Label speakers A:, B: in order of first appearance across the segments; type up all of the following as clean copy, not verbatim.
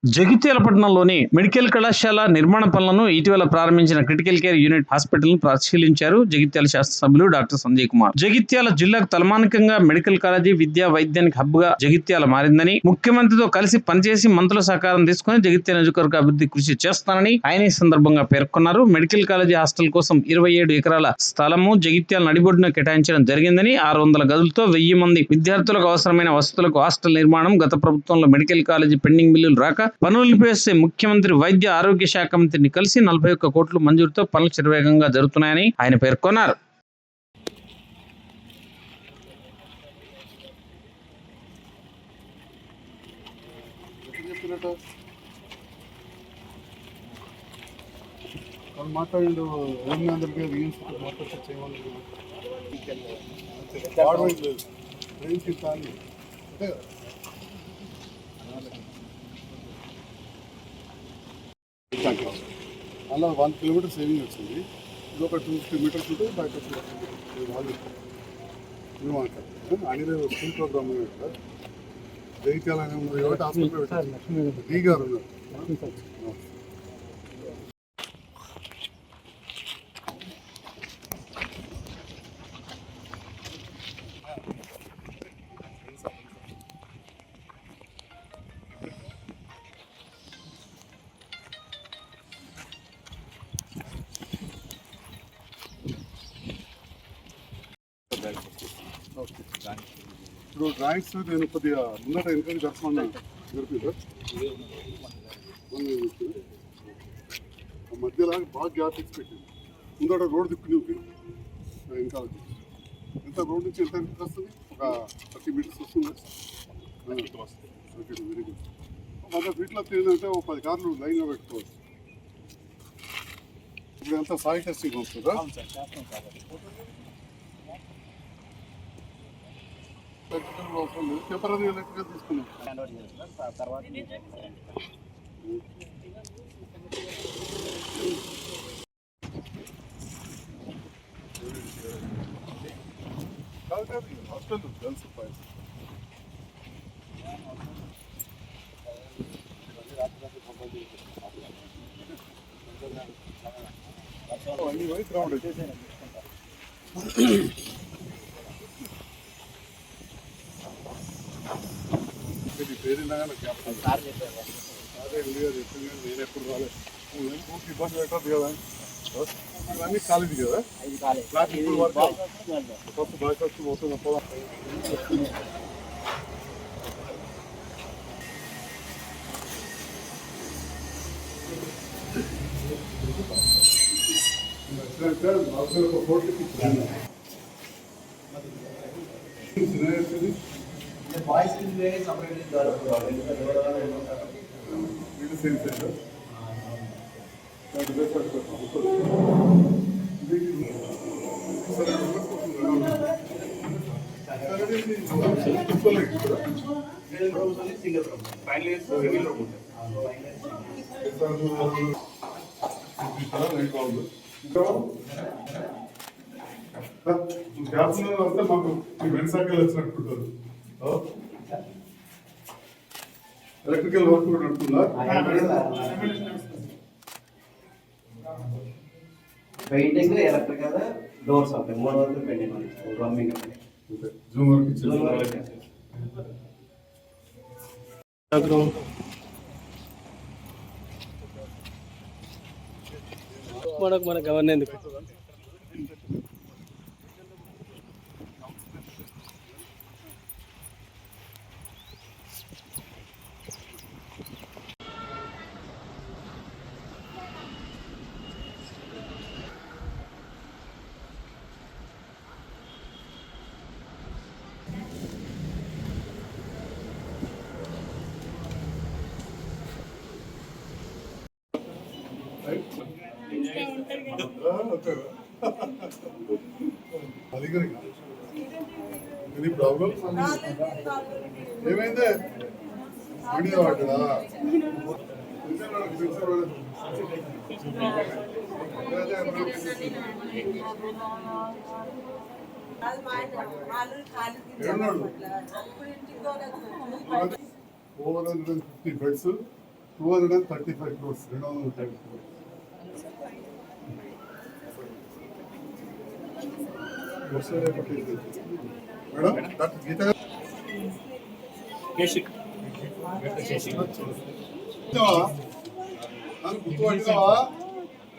A: జగిత్యాల పట్టణంలోని మెడికల్ కళాశాల నిర్మాణ పనులను ఇటీవల ప్రారంభించిన క్రిటికల్ కేర్ యూనిట్ హాస్పిటల్ పరిశీలించారు జగిత్యాల శాసనసభ్యులు డాక్టర్ సంజయ్ కుమార్. జగిత్యాల జిల్లాకు తలమానికంగా మెడికల్ కాలేజీ విద్యా వైద్యానికి హబ్ గా జగిత్యాల మారిందని, ముఖ్యమంత్రితో కలిసి పనిచేసి మంత్రుల సహకారం తీసుకుని జగిత్యాల నియోజకవర్గ అభివృద్ధి కృషి చేస్తానని ఆయన ఈ సందర్భంగా పేర్కొన్నారు. మెడికల్ కాలేజీ హాస్టల్ కోసం 27 ఎకరాల స్థలము జగిత్యాల నడిబొడ్డున కేటాయించడం జరిగిందని, 600 గదులతో 1000 మంది విద్యార్థులకు అవసరమైన వసతులకు హాస్టల్ నిర్మాణం, గత ప్రభుత్వంలో మెడికల్ కాలేజీ పెండింగ్ బిల్లులు రాక పనులు నిలిపివేస్తే ముఖ్యమంత్రి వైద్య ఆరోగ్య శాఖ మంత్రిని కలిసి 41 కోట్ల మంజూరుతో పనులు శరవేగంగా జరుగుతున్నాయని ఆయన పేర్కొన్నారు.
B: మాట్లాడిండు అందరికీ అలా 1 కిలోమీటర్ సేవింగ్ వచ్చింది. ఇది ఒక 250 మీటర్స్ ఉంటే బయట అనిలే స్కూల్ ప్రోగ్రామ్ జగిత్యాల హాస్పిటల్ డి గారు ఉన్నారు. ఇప్పుడు డ్రాయింగ్స్ నేను కొద్దిగా ముందట వెనుక జరపమన్నా జరిపిందా మధ్యలో బాగా గ్యాప్ ఇచ్చి పెట్టింది. ముందట రోడ్ తిప్పి ఇంకా ఎంత రోడ్ నుంచి ఎంత వస్తుంది, ఒక 30 మీటర్స్ వస్తుంది. Very good. మళ్ళీ వీటిలో ఏంటంటే ఒక 10 కార్లు లైన్గా పెట్టుకోవచ్చు. ఇప్పుడు ఎంత సాయి టెస్టింగ్ వస్తుందా? టెంపరీ ఎలక్ట్రికల్ తీసుకున్నాం. హాస్టల్ గర్ల్స్ బాయ్స్ అన్ని వైట్ గ్రౌండ్ నేను ఎప్పుడు రాలేదు. ఇబ్బంది పెట్టదు కదా, ఇవన్నీ కాలేజీ కదా, ఇప్పుడు ఫస్ట్ బాయ్స్ వచ్చి పోతుంది.
C: Boys separate single room final
B: అంతా మాకు వెనసాకలు వచ్చినట్టుంటారు. ఎలక్ట్రికల్ వర్క్ కూడా నడుతుందా?
C: పెయింటింగ్, ఎలక్ట్రికల్, డోర్స్ ఉంటాయి. 3 వరకు పెయింటింగ్ ఉంది. ప్లంబింగ్
B: జూమ్ వర్క్ ఇచ్చారు.
D: మన గవర్నర్ ఎందుకు
B: ఎనీ ప్రాబ్లం? ఏమైందే? వీడియో వాడరా? Over 150 beds 235 crores. 235 crores. Madam doctor Geetha గారు గుర్తుపట్టినావా?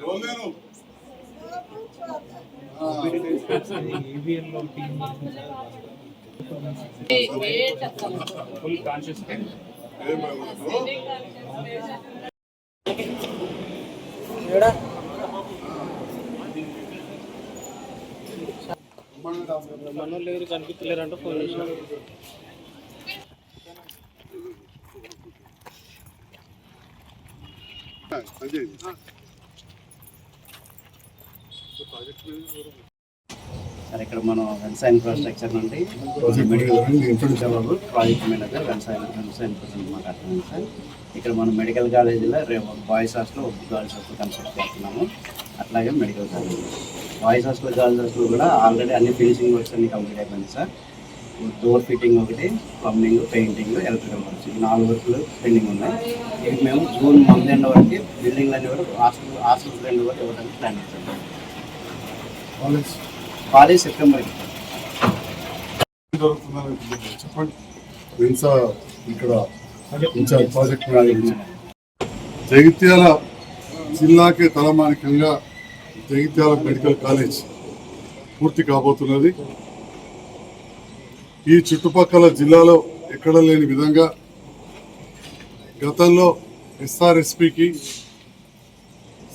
B: ఎవరు నేను
D: మనోళ్ళు ఎవరు కనిపించలేరంటే ఫోన్ చేసిన
C: సార్ ఇక్కడ మనం వ్యవసాయ ఇన్ఫ్రాస్ట్రక్చర్ నుండి ప్రాజెక్ట్ మేనేజర్ వ్యవసాయ ఇన్ఫ్రాస్ట్రక్చర్ మాట్లాడుతున్నాం సార్. ఇక్కడ మనం మెడికల్ కాలేజీలో boys hostel girls hostel construct చేస్తున్నాము. అట్లాగే medical college boys hostel girls hostel కూడా ఆల్రెడీ అన్ని ఫినిషింగ్ వర్క్స్ అన్ని కంప్లీట్ అయిపోయింది సార్. డోర్ ఫిట్టింగ్ ఒకటి, ప్లంబింగ్, పెయింటింగ్, ఎలక్ట్రికల్ వర్క్స్ ఈ 4 వర్క్లు పెండింగ్ ఉన్నాయి. ఇవి మేము జూన్ మంత్ ఎండ్ వరకు బిల్డింగ్ అన్ని వరకు హాస్టల్ రెండు వరకు ఇవ్వడానికి ప్లాన్ చేస్తాం. కాలేజ్ సెప్టెంబర్
B: చెప్పండి. ఇక్కడ ప్రాజెక్ట్ జగిత్యాల జిల్లాకే తలమానికంగా జగిత్యాల మెడికల్ కాలేజ్ పూర్తి కాబోతున్నది. ఈ చుట్టుపక్కల జిల్లాలో ఎక్కడ లేని విధంగా గతంలో ఎస్ఆర్ఎస్పికి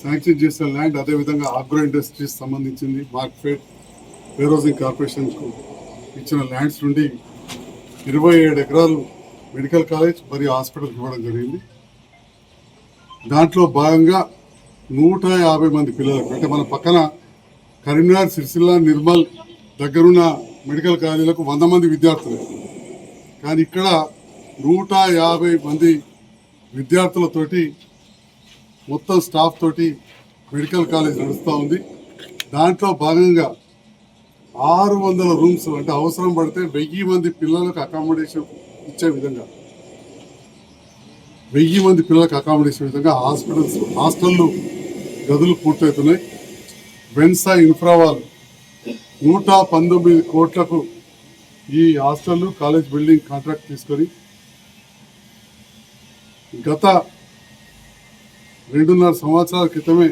B: శాంక్షన్ చేసిన ల్యాండ్, అదేవిధంగా ఆగ్రో ఇండస్ట్రీస్ సంబంధించింది మార్కెట్ వేరోజింగ్ కార్పొరేషన్కు ఇచ్చిన ల్యాండ్స్ నుండి 27 ఎకరాలు మెడికల్ కాలేజ్ మరియు హాస్పిటల్ ఇవ్వడం జరిగింది. దాంట్లో భాగంగా 150 మంది పిల్లలకు, అంటే మన పక్కన కరీంనగర్, సిరిసిల్ల, నిర్మల్ దగ్గరున్న మెడికల్ కాలేజీలకు 100 మంది విద్యార్థులు, కానీ ఇక్కడ 150 మంది విద్యార్థులతోటి మొత్తం స్టాఫ్ తోటి మెడికల్ కాలేజ్ నడుస్తూ ఉంది. దాంట్లో భాగంగా 600 రూమ్స్, అంటే అవసరం పడితే 1000 మంది పిల్లలకు అకామిడేషన్ ఇచ్చే విధంగా 1000 మంది పిల్లలకు అకామిడేషన్ విధంగా హాస్టళ్ళు గదులు పూర్తవుతున్నాయి. వెన్సా ఇన్ఫ్రావాల్ 119 కోట్లకు ఈ హాస్టల్ కాలేజ్ బిల్డింగ్ కాంట్రాక్ట్ తీసుకొని గత 2.5 సంవత్సరాల క్రితమే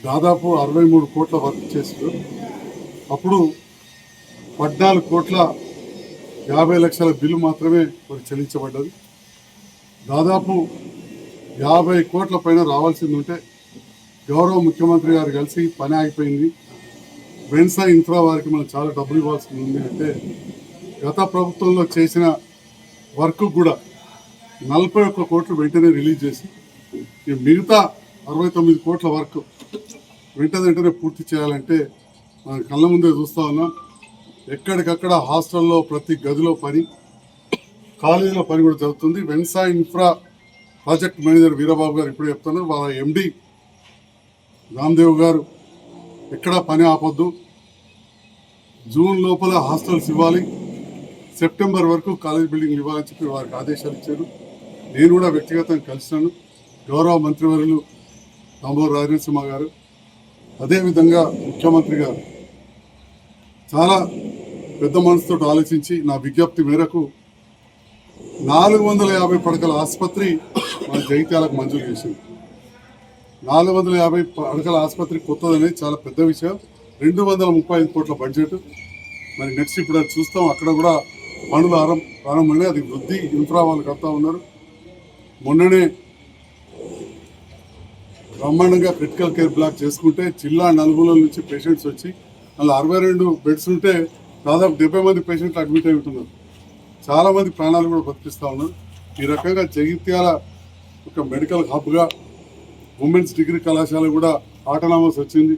B: దాదాపు 63 కోట్ల వర్క్ చేశారు. అప్పుడు 14 కోట్ల 50 లక్షల బిల్లు మాత్రమే వారికి చెల్లించబడ్డది. దాదాపు 50 కోట్ల పైన రావాల్సింది ఉంటే గౌరవ ముఖ్యమంత్రి గారు కలిసి పని ఆగిపోయింది. వెన్సా ఇన్ఫ్రా వారికి మనం చాలా డబ్బులు ఇవ్వాల్సింది ఉంది. అంటే గత ప్రభుత్వంలో చేసిన వర్క్ కూడా 41 కోట్లు వెంటనే రిలీజ్ చేసి మిగతా 69 కోట్ల వర్క్ వెంటనే పూర్తి చేయాలంటే మన కళ్ళ ముందే చూస్తూ ఉన్నాం. ఎక్కడికక్కడ హాస్టల్లో ప్రతి గదిలో పని, కాలేజీలో పని కూడా జరుగుతుంది. వెన్సా ఇన్ఫ్రా ప్రాజెక్ట్ మేనేజర్ వీరబాబు గారు ఇప్పుడు చెప్తున్నారు, వాళ్ళ ఎండి రామ్దేవ్ గారు ఎక్కడా పని ఆపొద్దు, జూన్ లోపల హాస్టల్స్ ఇవ్వాలి, సెప్టెంబర్ వరకు కాలేజ్ బిల్డింగ్ ఇవ్వాలని చెప్పి వారికి ఆదేశాలు ఇచ్చారు. నేను కూడా వ్యక్తిగతంగా కలిసినాను. గౌరవ మంత్రివర్యులు రాంబోరు రాజనరసింహ గారు, అదేవిధంగా ముఖ్యమంత్రి గారు చాలా పెద్ద మనసుతో ఆలోచించి నా విజ్ఞప్తి మేరకు 450 పడకల ఆసుపత్రి మన జగిత్యాలకు మంజూరు చేసింది. 450 పడకల ఆసుపత్రి కొత్తదనేది చాలా పెద్ద విషయం. 235 కోట్ల బడ్జెట్. మరి నెక్స్ట్ ఇప్పుడు అది చూస్తాం. అక్కడ కూడా పనులు ప్రారంభమై అది వృద్ధి ఇన్ఫ్రా వాళ్ళు కడతా ఉన్నారు. మొన్ననే బ్రహ్మాండంగా క్రిటికల్ కేర్ బ్లాక్ చేసుకుంటే జిల్లా నలుగుల నుంచి పేషెంట్స్ వచ్చి అందులో 62 బెడ్స్ ఉంటే దాదాపు 70 మంది పేషెంట్లు అడ్మిట్ అయి ఉంటున్నారు. చాలామంది ప్రాణాలు కూడా బతికిస్తూ ఉన్నారు. ఈ రకంగా జగిత్యాల ఒక మెడికల్ హబ్గా, ఉమెన్స్ డిగ్రీ కళాశాల కూడా ఆటోనామస్ వచ్చింది.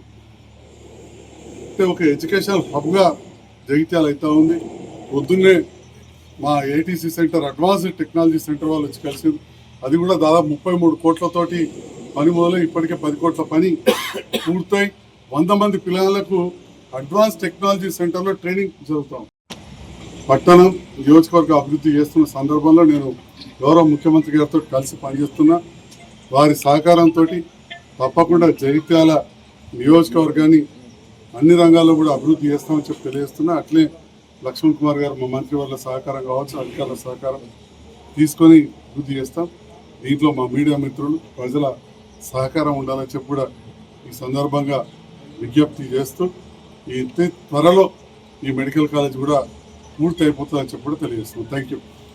B: అంటే ఒక ఎడ్యుకేషనల్ హబ్గా జగిత్యాల అవుతూ ఉంది. పొద్దున్నే మా ATC centre, advanced technology centre వాళ్ళు వచ్చి కలిసింది. అది కూడా దాదాపు 33 కోట్లతోటి పని మొదలై ఇప్పటికే 10 కోట్ల పని పూర్తయి 100 మంది పిల్లలకు అడ్వాన్స్ టెక్నాలజీ సెంటర్లో ట్రైనింగ్ జరుగుతాం. పట్టణం నియోజకవర్గ అభివృద్ధి చేస్తున్న సందర్భంలో నేను గౌరవ ముఖ్యమంత్రి గారితో కలిసి పనిచేస్తున్నా. వారి సహకారంతో తప్పకుండా జగిత్యాల నియోజకవర్గాన్ని అన్ని రంగాల్లో కూడా అభివృద్ధి చేస్తామని చెప్పి తెలియజేస్తున్నా. అట్లే లక్ష్మణ్ కుమార్ గారు మా మంత్రి వాళ్ళ సహకారం కావచ్చు, అధికారుల సహకారం తీసుకొని అభివృద్ధి చేస్తాం. దీంట్లో మా మీడియా మిత్రులు ప్రజల సహకారం ఉండాలని చెప్పి కూడా ఈ సందర్భంగా విజ్ఞప్తి చేస్తూ త్వరలో ఈ మెడికల్ కాలేజ్ కూడా పూర్తి అయిపోతుందని చెప్పి కూడా తెలియజేస్తున్నాం. Thank you.